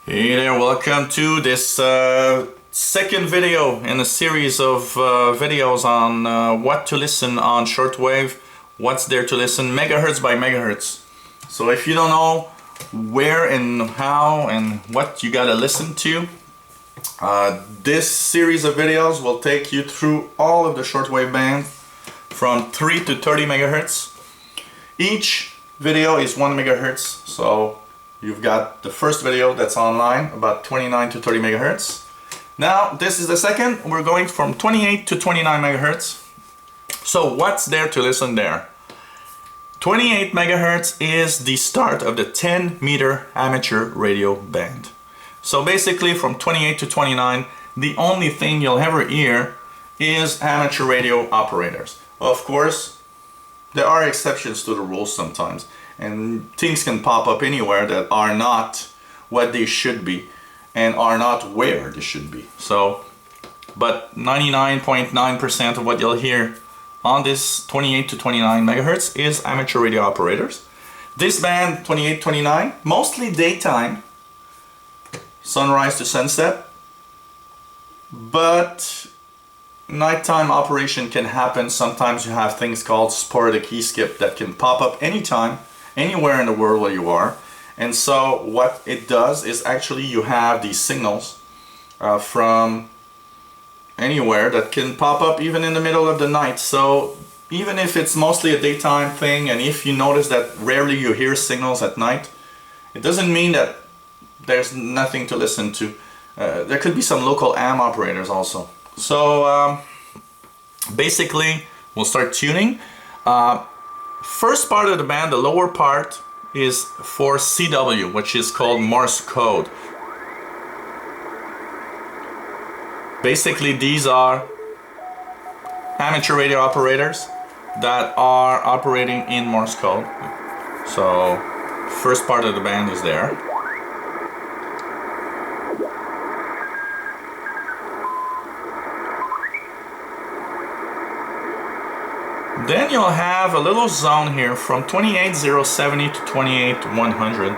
Hey there, welcome to this second video in a series of videos on what to listen on shortwave, what's there to listen megahertz by megahertz. So if you don't know where and how and what you gotta listen to, this series of videos will take you through all of the shortwave band from 3 to 30 megahertz. Each video is 1 megahertz, so you've got the first video that's online, about 29 to 30 megahertz. Now, this is the second. We're going from 28 to 29 megahertz. So what's there to listen there? 28 megahertz is the start of the 10-meter amateur radio band. So basically from 28 to 29, the only thing you'll ever hear is amateur radio operators. Of course, there are exceptions to the rules sometimes, and things can pop up anywhere that are not what they should be and are not where they should be. So, but 99.9% of what you'll hear on this 28 to 29 megahertz is amateur radio operators. This band, 28-29, mostly daytime, sunrise to sunset, but nighttime operation can happen. Sometimes you have things called sporadic key skip that can pop up anytime, anywhere in the world where you are. And so what it does is actually you have these signals from anywhere that can pop up even in the middle of the night. So even if it's mostly a daytime thing, and if you notice that rarely you hear signals at night, it doesn't mean that there's nothing to listen to. There could be some local AM operators also. So basically we'll start tuning. First part of the band, the lower part, is for CW, which is called Morse Code. Basically these are amateur radio operators that are operating in Morse Code. So first part of the band is there. Then you'll have a little zone here from 28070 to 28100.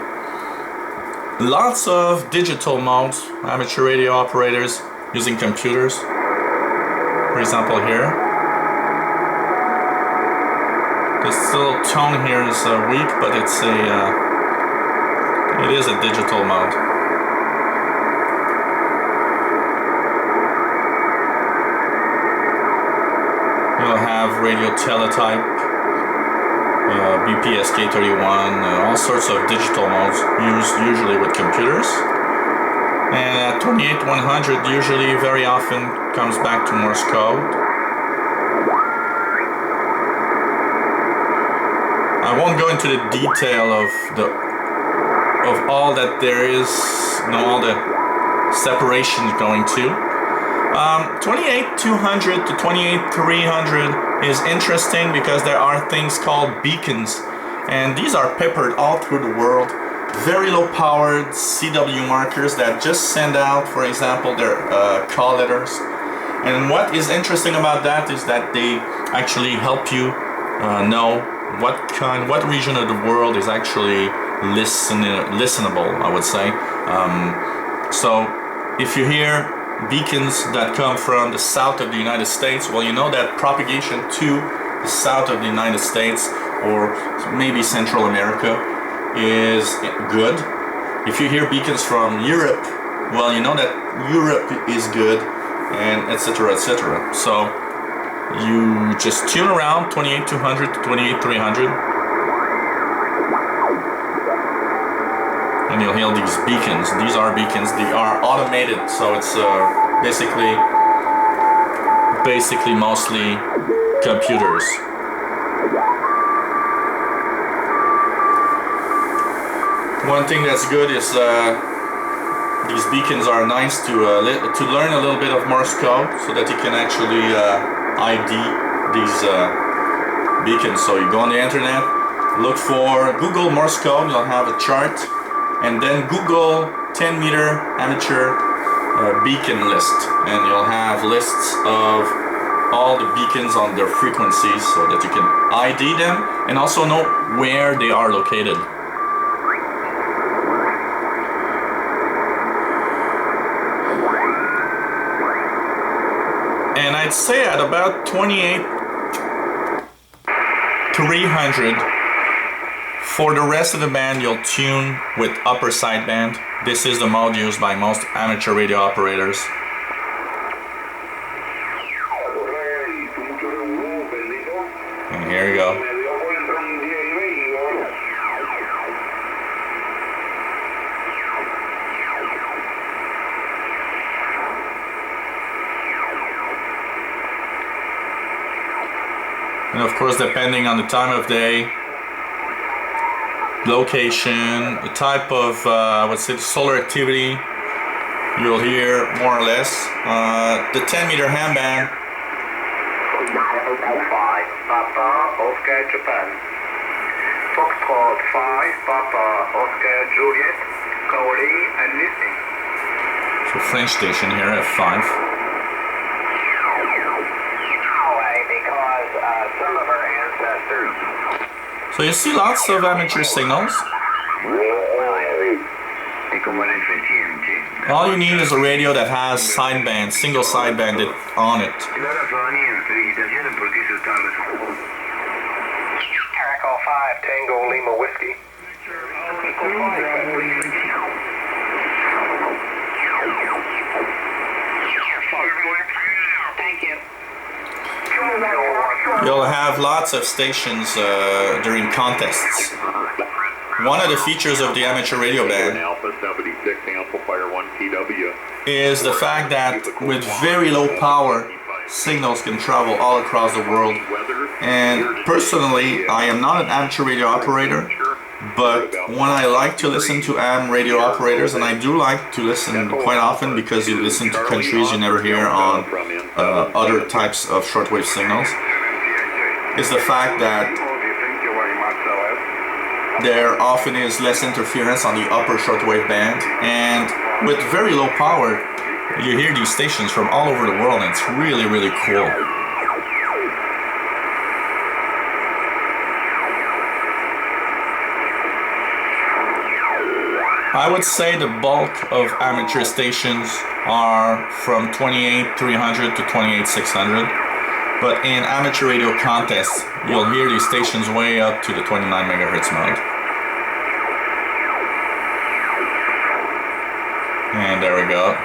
Lots of digital modes, amateur radio operators using computers. For example here. This little tone here is weak, but it is a digital mode. You'll have radio teletype, BPSK31, all sorts of digital modes used usually with computers. And at 28100 usually very often comes back to Morse Code. I won't go into the detail of all that there is, all the separations going to. 28200 to 28300 is interesting because there are things called beacons, and these are peppered all through the world. Very low powered CW markers that just send out, for example, their call letters. And what is interesting about that is that they actually help you know what region of the world is actually listenable, I would say. So if you hear beacons that come from the south of the United States, well, you know that propagation to the south of the United States or maybe Central America is good. If you hear beacons from Europe, well, you know that Europe is good, and etc, etc. So you just tune around 28200 to 28300 and you'll hear these beacons. These are beacons. They are automated, so it's basically mostly computers. One thing that's good is these beacons are nice to learn a little bit of Morse code, so that you can actually ID these beacons. So you go on the internet, look for Google Morse code, you'll have a chart. And then Google 10-meter amateur beacon list, and you'll have lists of all the beacons on their frequencies so that you can ID them and also know where they are located. And I'd say at about 28,300, for the rest of the band you'll tune with upper sideband. This is the mode used by most amateur radio operators. And here you go. And of course, depending on the time of day, location, the type of, I would say, the solar activity, you'll hear more or less. The 10-meter handband. 5 Papa Oscar Japan. Foxtrot 5 Papa Oscar Juliet. Calling and listening. So French station here at 5. Because some of our ancestors. So you see lots of amateur signals. All you need is a radio that has sideband, single sideband on it. Echo 5 Tango Lima Whiskey. Thank you. You'll have lots of stations during contests. One of the features of the amateur radio band is the fact that with very low power, signals can travel all across the world. And personally, I am not an amateur radio operator, but when I like to listen to AM radio operators, and I do like to listen quite often because you listen to countries you never hear on other types of shortwave signals, is the fact that there often is less interference on the upper shortwave band, and with very low power you hear these stations from all over the world, and it's really, really cool. I would say the bulk of amateur stations are from 28,300 to 28,600, but in amateur radio contests you'll hear these stations way up to the 29 megahertz mode. And there we go,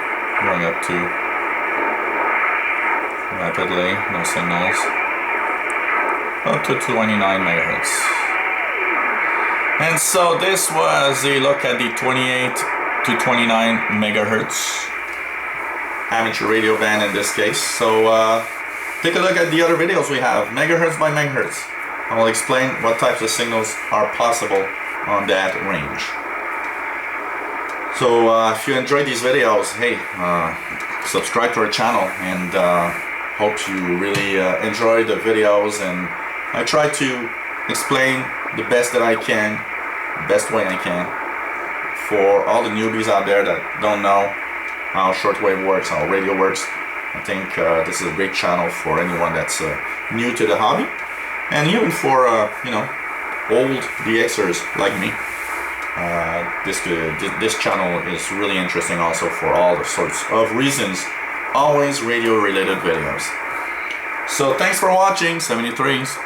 going up to rapidly, no signals, up to 29 megahertz. And so this was a look at the 28 to 29 megahertz amateur radio band in this case. So take a look at the other videos we have, megahertz by megahertz. I will explain what types of signals are possible on that range. So if you enjoyed these videos, hey, subscribe to our channel, and hope you really enjoy the videos, and I try to explain the best that I can, best way I can, for all the newbies out there that don't know how shortwave works, how radio works. I think this is a great channel for anyone that's new to the hobby, and even for you know, old DXers like me. This channel is really interesting also for all the sorts of reasons. Always radio related videos. So thanks for watching, 73s.